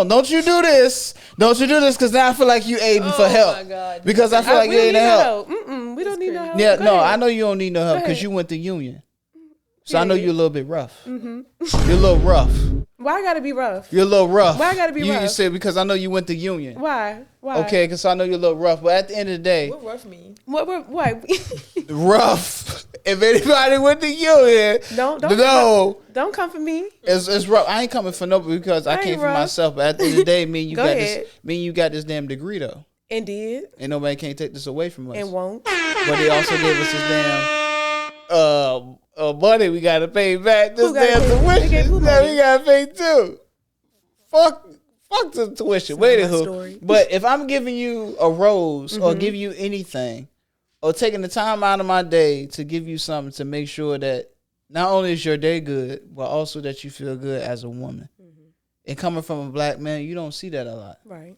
Don't you do this. Because now I feel like you aiding for help. my God. Because I feel like you We don't aiding need no help. help. We don't need no help. Yeah, Go no, ahead. I know you don't need no help because ahead. you went to Union. So I Yeah, know yeah. you're a little bit rough. You're a little rough. Why I gotta be rough? You're a little rough. Why I gotta be You rough? said because I know you went to Union. Why? Okay, because I know you're a little rough. But at the end of the day, What rough mean? What? rough. If anybody went to Union, Don't come for me. it's rough. I ain't coming for nobody because I I came ain't for rough. myself. But at the end of the day, me and you Go got ahead. this. Me and you got this damn degree though, And did and nobody can't take this away from us. and won't. But they also gave us this damn money we gotta pay back. This Who gotta damn pay? They gave who tuition that money? we gotta pay too. Fuck the tuition. Wait a my who. story. But if I'm giving you a rose or give you anything, or taking the time out of my day to give you something to make sure that not only is your day good, but also that you feel good as a woman. And coming from a black man, you don't see that a lot. Right.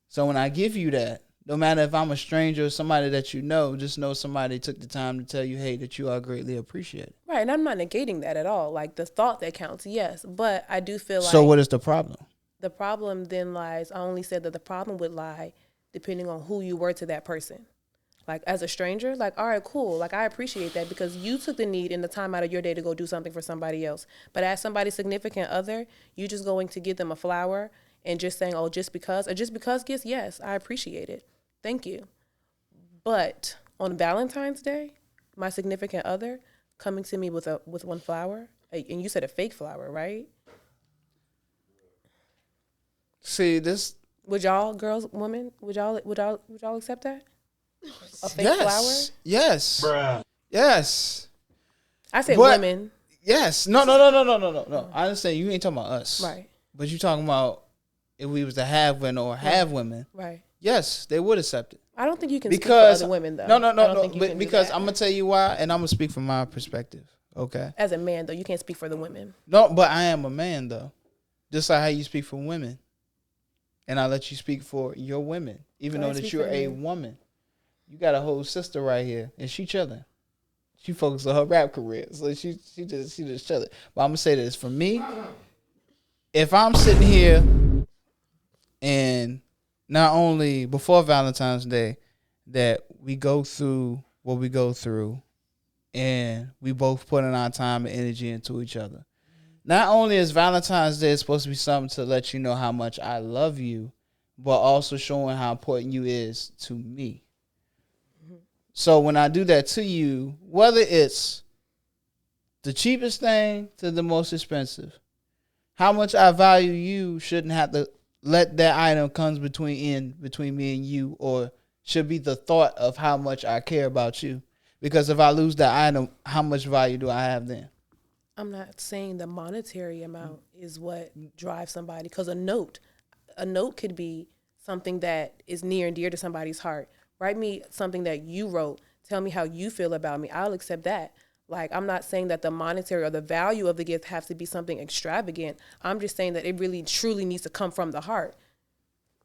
So when I give you that, no matter if I'm a stranger or somebody that you know, just know somebody took the time to tell you, hey, that you are greatly appreciated. Right. And I'm not negating that at all. Like the thought that counts, yes. But I do feel like So what is the problem? the problem then lies. I only said that the problem would lie depending on who you were to that person. Like as a stranger, like, all right, cool. Like I appreciate that because you took the need and the time out of your day to go do something for somebody else. But as somebody's significant other, you just going to give them a flower and just saying, oh, just because gifts, yes, I appreciate it. Thank you. But on Valentine's Day, my significant other coming to me with one flower, and you said a fake flower, right? See this. Would y'all girls, women, would y'all accept that? A fake flower? Yes. Bruh. Yes. I said But- women. Yes. No. I understand you ain't talking about us. Right. But you talking about if we was to have women or have women. Right. Yes, they would accept it. I don't think you can Because speak for other women though. No. I don't think you But can do because that. I'm gonna tell you why, and I'm gonna speak from my perspective. Okay. As a man though, you can't speak for the women. No, but I am a man though. Just like how you speak for women. And I let you speak for your women. Even Go though ahead, that speak you're for a me. woman. You got a whole sister right here. And she chilling. She focused on her rap career. So she just chilling. But I'm gonna say this. For me, if I'm sitting here and not only before Valentine's Day that we go through what we go through and we both put in our time and energy into each other. Not only is Valentine's Day supposed to be something to let you know how much I love you, but also showing how important you is to me. So when I do that to you, whether it's the cheapest thing to the most expensive, how much I value you shouldn't have to let that item comes between me and you, or should be the thought of how much I care about you. Because if I lose that item, how much value do I have then? I'm not saying the monetary amount is what drives somebody, because a note could be something that is near and dear to somebody's heart. Write me something that you wrote. Tell me how you feel about me. I'll accept that. Like, I'm not saying that the monetary or the value of the gift has to be something extravagant. I'm just saying that it really truly needs to come from the heart.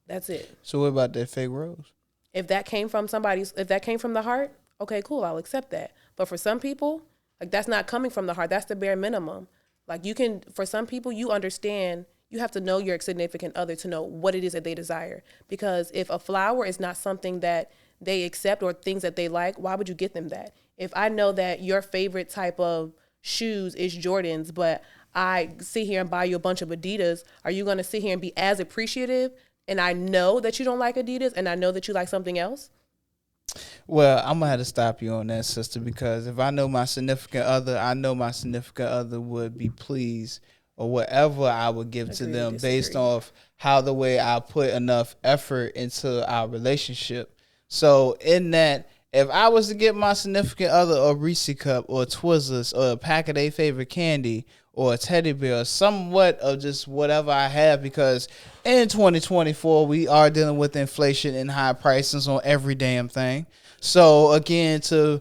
That's it. So what about that fake rose? If that came from the heart, okay, cool, I'll accept that. But for some people, like, that's not coming from the heart. That's the bare minimum. Like, for some people, you understand, you have to know your significant other to know what it is that they desire. Because if a flower is not something that they accept or things that they like, why would you get them that? If I know that your favorite type of shoes is Jordans, but I sit here and buy you a bunch of Adidas, are you going to sit here and be as appreciative? And I know that you don't like Adidas and I know that you like something else? Well, I'm gonna have to stop you on that, sister, because if I know my significant other, I know my significant other would be pleased or whatever I would give to Agree, them based disagree. off how the way I put enough effort into our relationship. So in that, if I was to get my significant other a Reese cup or Twizzlers or a pack of their favorite candy or a teddy bear, somewhat of just whatever I have, because in 2024 we are dealing with inflation and high prices on every damn thing. So again, to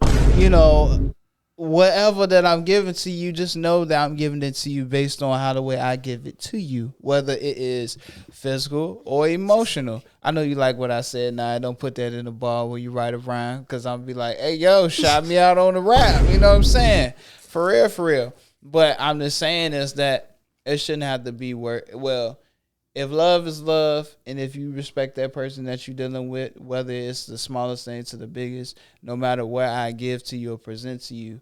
whatever that I'm giving to you, just know that I'm giving it to you based on how the way I give it to you, whether it is physical or emotional. I know you like what I said. Nah, I don't put that in the bar where you write a rhyme, because I'm be like, hey, yo, shout me out on the rap. You know what I'm saying? For real. But I'm just saying is that it shouldn't have to be well, if love is love, and if you respect that person that you're dealing with, whether it's the smallest thing to the biggest, no matter what I give to you or present to you,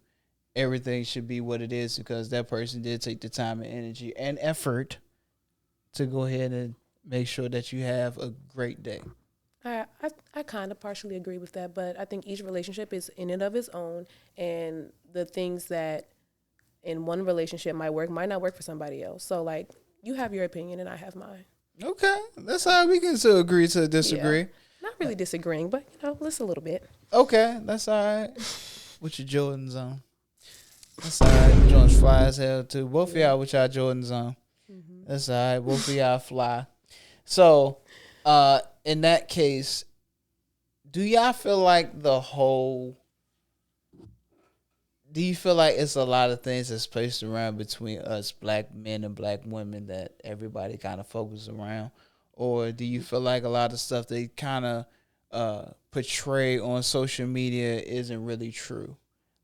everything should be what it is, because that person did take the time and energy and effort to go ahead and make sure that you have a great day. I kind of partially agree with that, but I think each relationship is in and of its own, and the things that in one relationship might not work for somebody else. So, like, you have your opinion and I have mine. Okay, that's how we can still agree to disagree. Yeah. Not really disagreeing, but, just a little bit. Okay, that's all right. With your Jordans on. That's all right. Them joints fly as hell, too. Both of y'all with y'all Jordans on. Mm-hmm. That's all right. Both of y'all fly. So, in that case, do y'all feel like do you feel like it's a lot of things that's placed around between us black men and black women that everybody kind of focuses around? Or do you feel like a lot of stuff they kind of portray on social media isn't really true?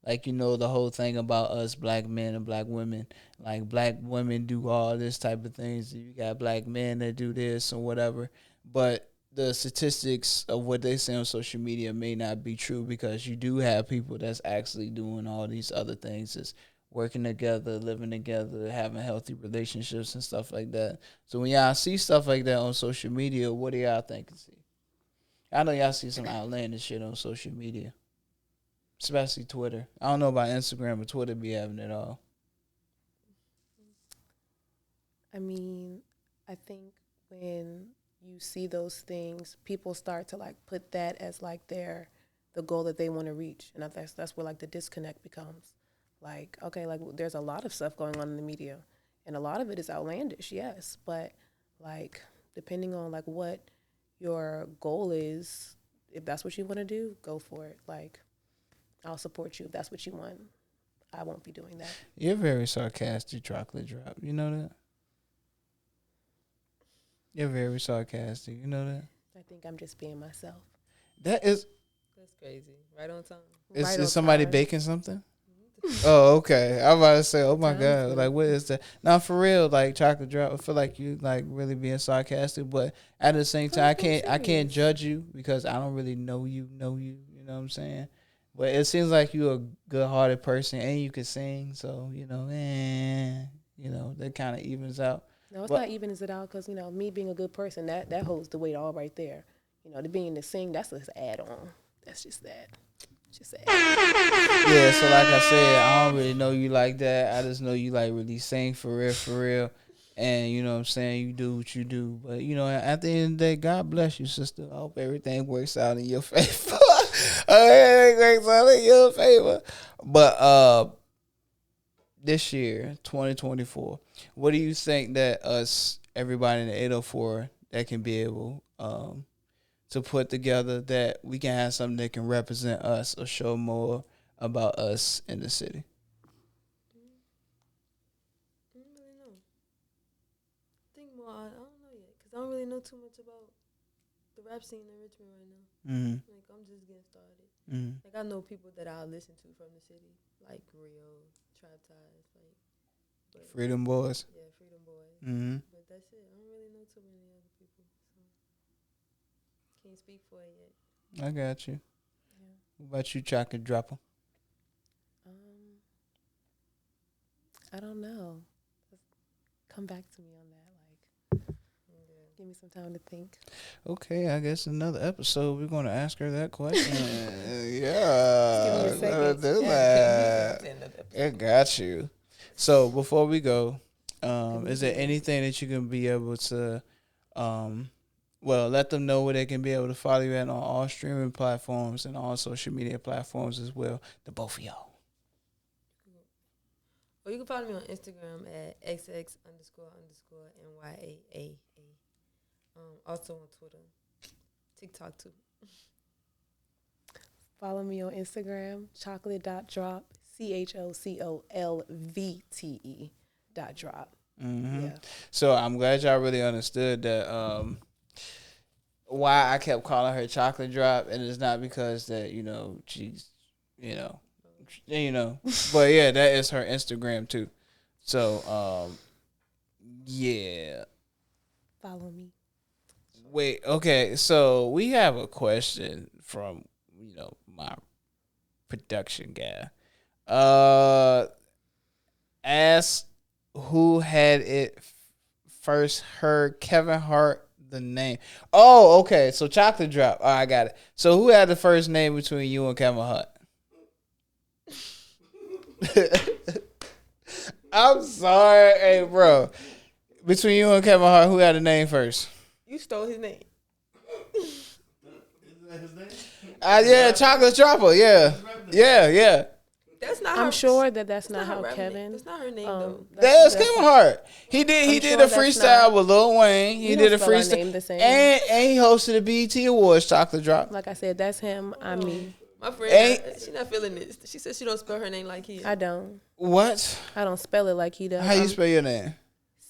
Like, the whole thing about us black men and black women, like black women do all this type of things. You got black men that do this or whatever. But the statistics of what they say on social media may not be true, because you do have people that's actually doing all these other things as working together, living together, having healthy relationships and stuff like that. So when y'all see stuff like that on social media, what do y'all think? I know y'all see some outlandish shit on social media, especially Twitter. I don't know about Instagram, but Twitter be having it all. I mean, I think when you see those things, people start to like put that as like the goal that they want to reach, and that's where like the disconnect becomes. Like, okay, like there's a lot of stuff going on in the media, and a lot of it is outlandish, yes, but like depending on like what your goal is, if that's what you want to do, go for it. Like, I'll support you if that's what you want. I won't be doing that. You're very sarcastic, chocolate drop. You know that? You're very sarcastic. You know that? I think I'm just being myself. That's crazy. Right on time. Right on is somebody time. baking something? Oh, okay. I'm about to say, oh my Sounds God, good. like what is that? Now for real, like chocolate drop. I feel like you like really being sarcastic, but at the same time, I can't judge you because I don't really know you. You know what I'm saying? But it seems like you're a good-hearted person and you can sing, so that kind of evens out. No, it's But- not evens it out because, me being a good person, that holds the weight all right there. The being to sing, that's just an add-on. That's just that. Just an add-on. Yeah, so like I said, I don't really know you like that. I just know you like really sing for real. And you know what I'm saying, you do what you do. But at the end of the day, God bless you, sister. I hope everything works out in your favor. Everything works out in your favor. But this year, 2024, what do you think that everybody in the 804 that can be able to put together that we can have something that can represent us or show more about us in the city? I don't really know. Think more. I don't know yet because I don't really know too much about the rap scene in Richmond right now. Mm-hmm. Like I'm just getting started. Mm-hmm. Like I know people that I'll listen to from the city, like Rio, Trap Ties, but Freedom Boys. Yeah, Freedom Boys. Mm-hmm. But that's it. I don't really know too many other people, so can't speak for it yet. I got you. Yeah. What about you, chocolate dropper? I don't know. Just come back to me on that. Like, give me some time to think. Okay, I guess another episode we're gonna ask her that question. Give me a second. Gonna do that. I got you. So before we go, is there anything that you can be able to, let them know where they can be able to follow you at on all streaming platforms and all social media platforms as well? The both of y'all. Well, you can follow me on Instagram at XX__NYAA. Also on Twitter, TikTok too. Follow me on Instagram, choclvte.drop, choclvte.drop. Mm-hmm. Yeah. So I'm glad y'all really understood that why I kept calling her chocolate drop, and it's not because that she's but yeah, that is her Instagram too. So yeah. Follow me. Wait, okay, so we have a question from my production guy. Ask who had it first heard Kevin Hart the name. Oh, okay. So chocolate drop. Oh, I got it. So who had the first name between you and Kevin Hart? I'm sorry, hey bro. Between you and Kevin Hart, who had the name first? You stole his name. Is that his name? Yeah, chocolate dropper. Yeah. That's not. I'm her, sure that's not not her how rap Kevin. Name. That's not her name though. That's Kevin Hart. He did I'm a sure that's freestyle not- with Lil Wayne. He We did a don't spell our freestyle name the same. and he hosted the BET Awards. Chocolate drop. Like I said, that's him. I'm me. My friend, she not feeling this. She said she don't spell her name like he. I don't. What? I don't spell it like he does. How you spell your name?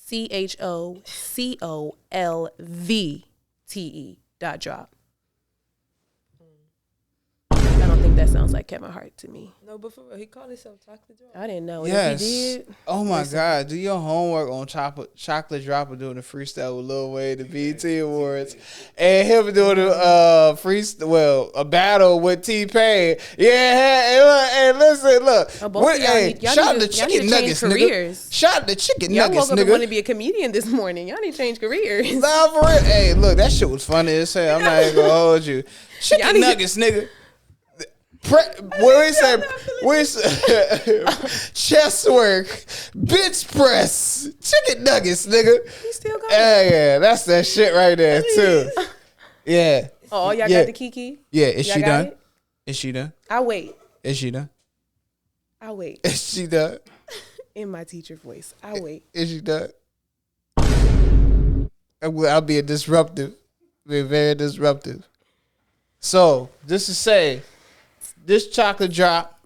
CHOCOLVTE.drop. I don't think think that sounds like Kevin Hart to me. No, but for real, he called himself Chocolate Drop. I didn't know. Yes. And if he did, Oh my God. Do your homework on Chocolate Dropper doing the freestyle with Lil Wayne, the BET Awards. And him doing a a battle with T-Pain. Yeah, hey, listen, look. both of y'all Shout out the y'all chicken need to change nuggets, careers. nigga. Shout out the chicken y'all nuggets, woke up and want to nigga. be a comedian this morning. Y'all need to change careers. Nah, for real. Hey, look, that shit was funny as hell. I'm not even gonna hold you. Chicken nuggets, nigga. We say chest work, bench press, chicken nuggets, nigga. He still got Yeah, that's that shit right there too. Yeah. Oh, y'all Yeah. got the Kiki? Yeah, is Y'all she got done? it? Is she done? I'll wait. Is she done? I'll wait. Is she done? In my teacher voice. I'll wait. Is she done? I'll be a disruptive. Be very disruptive. So, just to say, this chocolate drop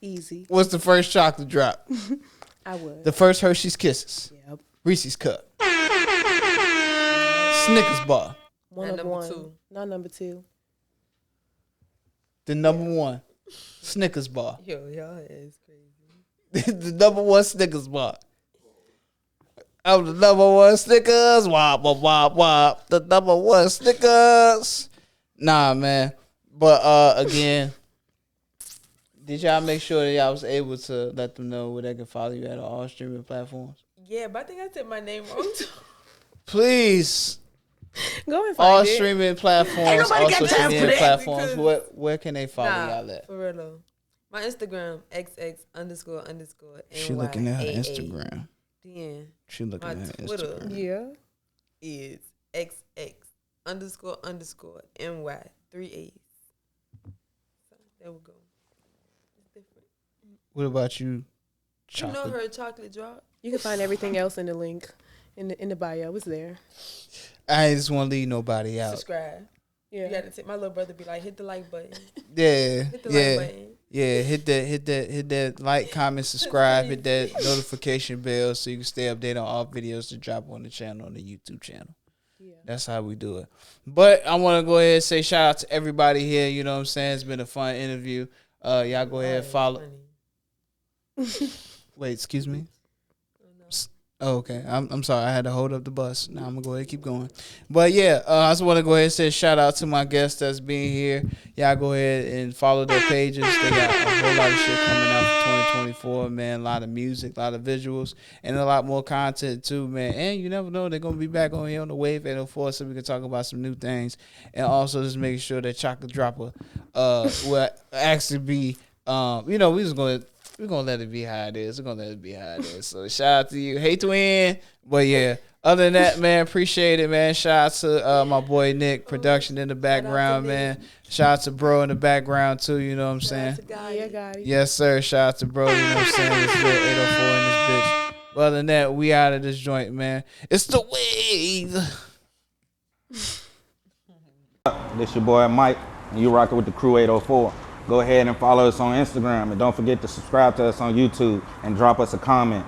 Easy. was the first chocolate drop. I would. The first Hershey's Kisses. Yep. Reese's Cup. Snickers bar. One Not of number one. two. Not number two. The number one Snickers bar. Yo, y'all is crazy. The number one Snickers bar. I'm the number one Snickers. Wop, wop, wop, wop. The number one Snickers. Nah, man. But again, did y'all make sure that y'all was able to let them know where they can follow you at all streaming platforms? Yeah, but I think I said my name wrong too. Please. Go and find All it. streaming platforms, all social media platforms. because- Where can they follow Nah, y'all at? for real though. My Instagram, XX__. She looking at her NYAA. Instagram. Then She looking my at her Twitter Instagram. Yeah. is XX__NY 3 A's. So there we go. It's different. What about you? You know Chocolate. her Chocolate Drop? You can find everything else in the link. In the bio. It's there. I just want to leave nobody out. Subscribe. Yeah. You gotta take my little brother be like, hit the like button. Yeah, Hit the yeah, like button. yeah. Hit that like, comment, subscribe, hit that notification bell so you can stay updated on all videos to drop on the channel, on the YouTube channel. Yeah. That's how we do it. But I want to go ahead and say shout out to everybody here. You know what I'm saying? It's been a fun interview. Y'all go ahead and follow. Funny. Wait, excuse me. Oh, no. Oh, okay. I'm sorry. I had to hold up the bus. Now I'm going to go ahead and keep going. But, yeah, I just want to go ahead and say shout out to my guests that's being here. Y'all go ahead and follow their pages. They got a whole lot of shit coming out for 2024, man. A lot of music, a lot of visuals, and a lot more content, too, man. And you never know. They're going to be back on here on the Wave 804 so we can talk about some new things. And also just making sure that Chocolate Dropper will actually be, we're going to let it be how it is. We're going to let it be how it is. So shout out to you. Hey, twin. But yeah, other than that, man, appreciate it, man. Shout out to my boy Nick, production in the background, man. Shout out to bro in the background too, you know what I'm saying? Yeah, got it. Yes, sir. Shout out to bro, you know what I'm saying? It's lit 804 in this bitch. But other than that, we out of this joint, man. It's the Wave. This your boy Mike, and you rocking with the Crew 804. Go ahead and follow us on Instagram, and don't forget to subscribe to us on YouTube and drop us a comment.